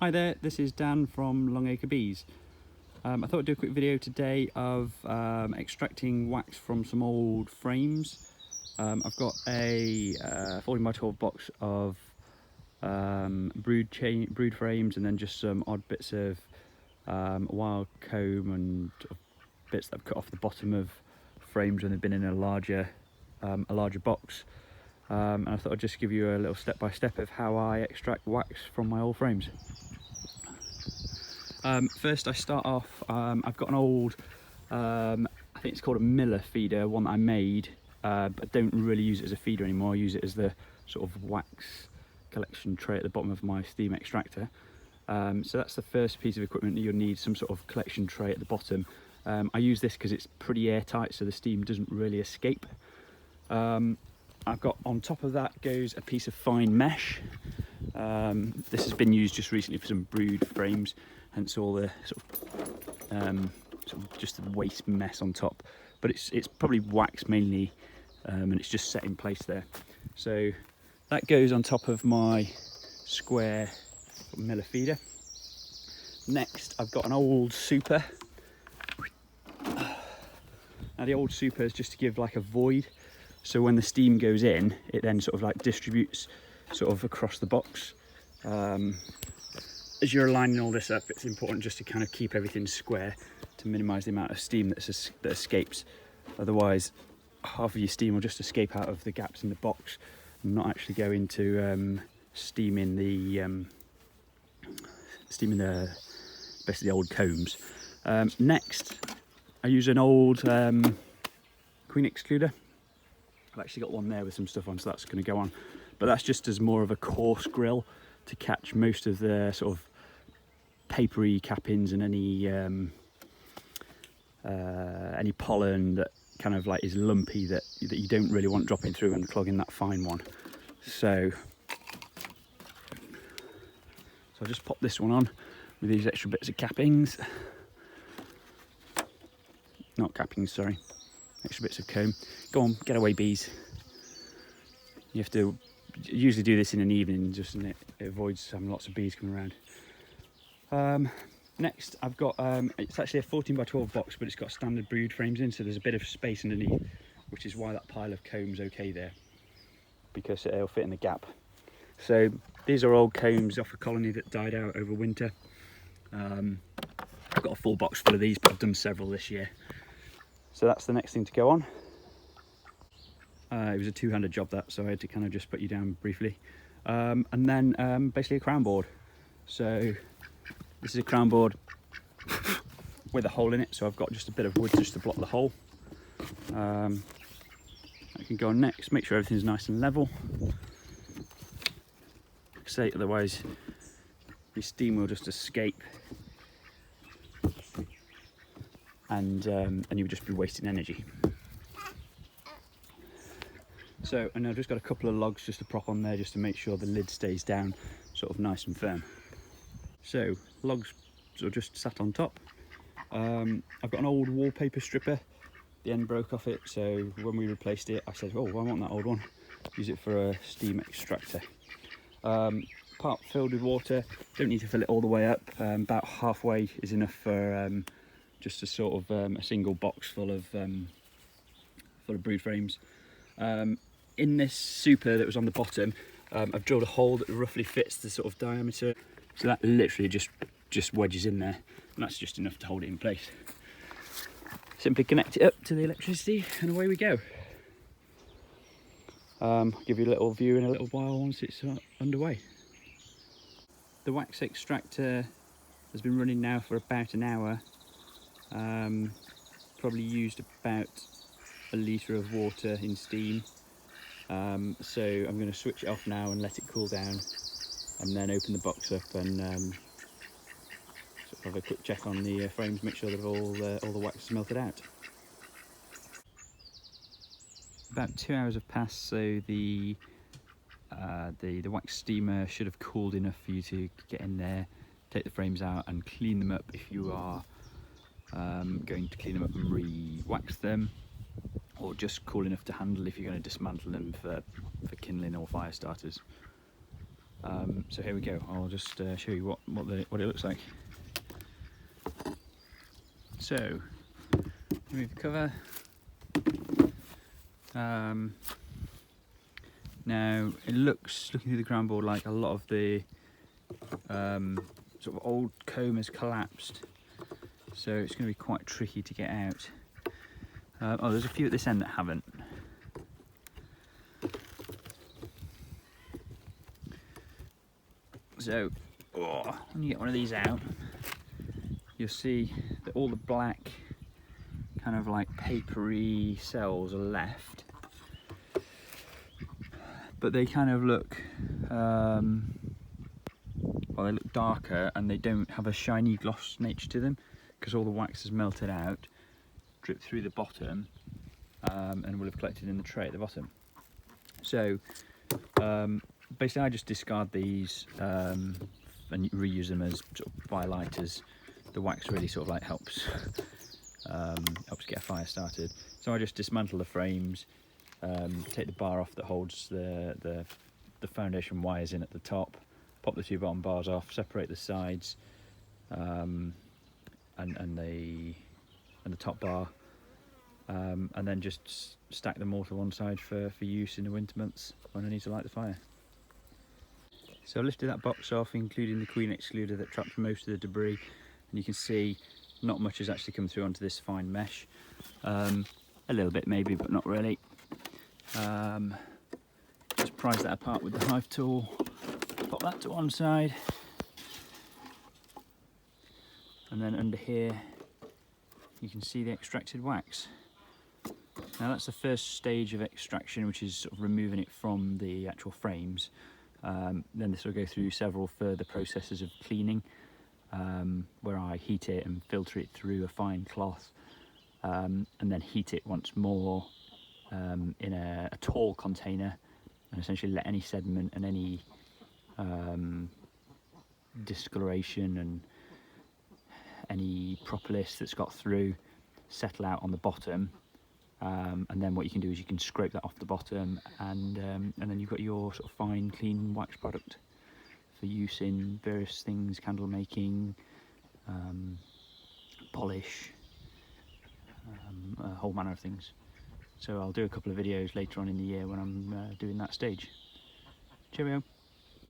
Hi there, this is Dan from Longacre Bees. I thought I'd do a quick video today of extracting wax from some old frames. I've got a 14 by 12 box of brood frames, and then just some odd bits of wild comb and bits that I've cut off the bottom of frames when they've been in a larger box. And I thought I'd just give you a little step-by-step of how I extract wax from my old frames. First I start off, I've got an old, I think it's called a Miller feeder, one that I made, but I don't really use it as a feeder anymore. I use it as the sort of wax collection tray at the bottom of my steam extractor. So that's the first piece of equipment that you'll need, some sort of collection tray at the bottom. I use this because it's pretty airtight, so the steam doesn't really escape. I've got, on top of that goes a piece of fine mesh. This has been used just recently for some brood frames, hence all the sort of just the waste mess on top. But it's probably wax mainly, and it's just set in place there. So that goes on top of my square Miller feeder. Next, I've got an old super. Now the old super is just to give like a void, so when the steam goes in, it then sort of like distributes sort of across the box. As you're aligning all this up, it's important just to kind of keep everything square to minimise the amount of steam that escapes. Otherwise, half of your steam will just escape out of the gaps in the box and not actually go into steaming the basically the old combs. Next, I use an old queen excluder. I've actually got one there with some stuff on, so that's going to go on. But that's just as more of a coarse grill to catch most of the sort of papery cappings and any pollen that kind of like is lumpy that you don't really want dropping through and clogging that fine one. So I'll just pop this one on with these extra bits of cappings. Not cappings, sorry. Extra bits of comb. Go on, get away, bees. You have to usually do this in an evening, just and it avoids having lots of bees coming around. Next, I've got it's actually a 14 by 12 box, but it's got standard brood frames in, so there's a bit of space underneath, which is why that pile of comb's okay there, because it'll fit in the gap. So these are old combs off a colony that died out over winter. I've got a full box full of these, but I've done several this year. So that's the next thing to go on. It was a two-handed job that, so I had to kind of just put you down briefly. And then basically a crown board. So this is a crown board with a hole in it, so I've got just a bit of wood just to block the hole. I can go on next, make sure everything's nice and level. Like I say, otherwise your steam will just escape, and you'll just be wasting energy. So, and I've just got a couple of logs just to prop on there, just to make sure the lid stays down sort of nice and firm. So logs are just sat on top. I've got an old wallpaper stripper. The end broke off it, so when we replaced it, I said, oh, I want that old one. Use it for a steam extractor. Part filled with water. Don't need to fill it all the way up. About halfway is enough for just a sort of a single box full of brood frames. In this super that was on the bottom, I've drilled a hole that roughly fits the sort of diameter, so that literally just wedges in there, and that's just enough to hold it in place. Simply connect it up to the electricity and away we go. I'll give you a little view in a little while once it's underway. The wax extractor has been running now for about an hour. Probably used about a litre of water in steam. So I'm going to switch it off now and let it cool down, and then open the box up and sort of have a quick check on the frames, make sure that all the wax is melted out. About 2 hours have passed, so the wax steamer should have cooled enough for you to get in there, take the frames out and clean them up if you are going to clean them up and re-wax them, or just cool enough to handle if you're going to dismantle them for kindling or fire starters. So here we go. I'll just show you what it looks like. So remove the cover. Now it looks, looking through the ground board, like a lot of the sort of old comb has collapsed, so it's going to be quite tricky to get out. Oh, there's a few at this end that haven't. So when you get one of these out, you'll see that all the black kind of like papery cells are left, but they kind of look well, they look darker and they don't have a shiny gloss nature to them because all the wax has melted out, dripped through the bottom, and will have collected in the tray at the bottom. So basically I just discard these and reuse them as sort of firelighters. The wax really sort of like helps get a fire started. So I just dismantle the frames, take the bar off that holds the foundation wires in at the top, pop the two bottom bars off, separate the sides and the top bar, and then just stack them all to one side for use in the winter months when I need to light the fire. So I lifted that box off, including the queen excluder that trapped most of the debris, and you can see not much has actually come through onto this fine mesh. A little bit maybe, but not really. Just prise that apart with the hive tool, pop that to one side, and then under here you can see the extracted wax. Now that's the first stage of extraction, which is sort of removing it from the actual frames. Then this will go through several further processes of cleaning, where I heat it and filter it through a fine cloth, and then heat it once more in a tall container, and essentially let any sediment and any discoloration and any propolis that's got through settle out on the bottom. And then what you can do is you can scrape that off the bottom, and then you've got your sort of fine, clean wax product for use in various things: candle making, polish, a whole manner of things. So I'll do a couple of videos later on in the year when I'm doing that stage. Cheerio.